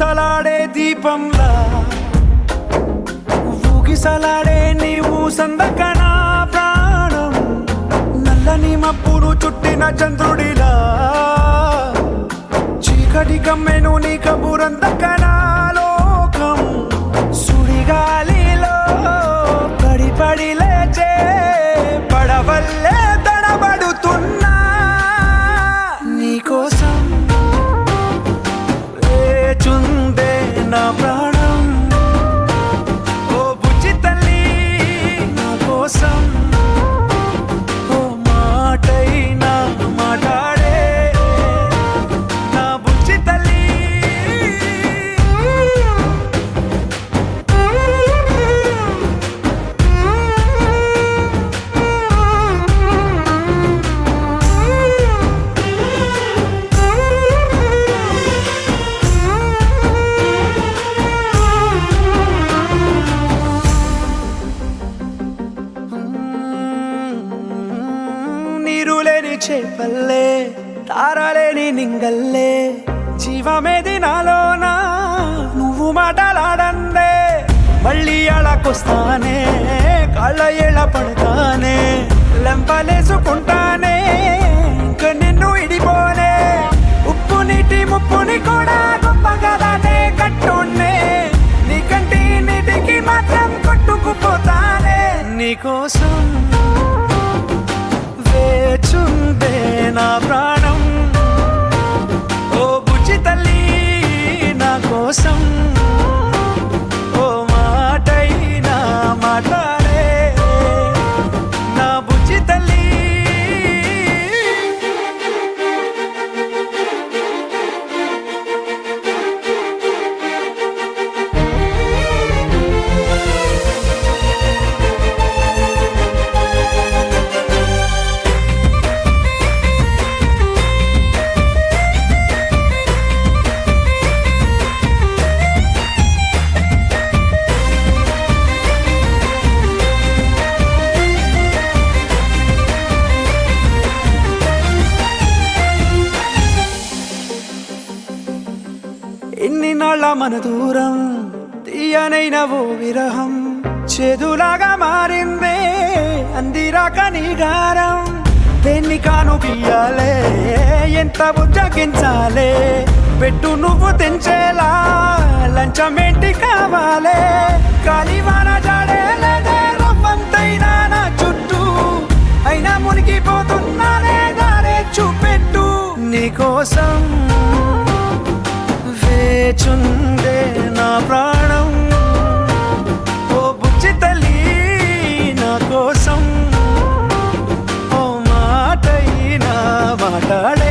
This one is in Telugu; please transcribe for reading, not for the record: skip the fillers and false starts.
గుసగుసలాడే దీపంలా ఊగిసలాడే నీవు సందకనా ప్రాణం నల్లని మబ్బును చుట్టిన చంద్రుడిలా చీకటి కమ్మెను నీ కబురందకనా లోకం సుడిగాలిలో పడి పడి లేచే పడవల్లే తడబడుతున్నా నీకోసం వేచుందే నా ప్రాణం ఓ బుజ్జి తల్లి నా కోసం ఓ మాటైనా మాట్లాడే నా బుజ్జి తల్లి నీరులేని చేపల్లే తారలేని నింగల్లే జీవమేది నాలోనా నువ్వు మాటలాడందే మళ్ళీ అళకొస్తానే కాళ్ళ ఏళ్ళ పడతానే లెంపలేసుకుంటానే ఇంక నిన్ను ఇడిపోనే ఉప్పు నీటి ముప్పుని కూడా గొప్పగా దాటే కట్టున్నే నీ కంటి నీటికి మాత్రం కొట్టుకుపోతానే నీకోసం వేచుందే నా ప్రాణం ఓ బుజ్జి తల్లి నా కోసం ఓ మాటైనా మాట్లాడే నా బుజ్జి తల్లి ఎన్ని నాళ్ళ మన దూరం తీయనైన ఓ విరహం చేదులాగా మారిందే అందిరాక నీగారం దేన్ని కాను బియ్యాలే ఎంత బుజ్జగించాలే పెట్టు నువ్వు తెంచేలా లంచమేంటి కావాలే కాలివాన జాడేలేదే రవ్వంతైనా నా చుట్టూ అయినా మునిగిపోతున్నానే దారే చూపెట్టు నీకోసం వేచుందే నా ప్రాణం ఓ బుజ్జి తల్లి నా కోసం ఓ మాటైనా మాట్లాడే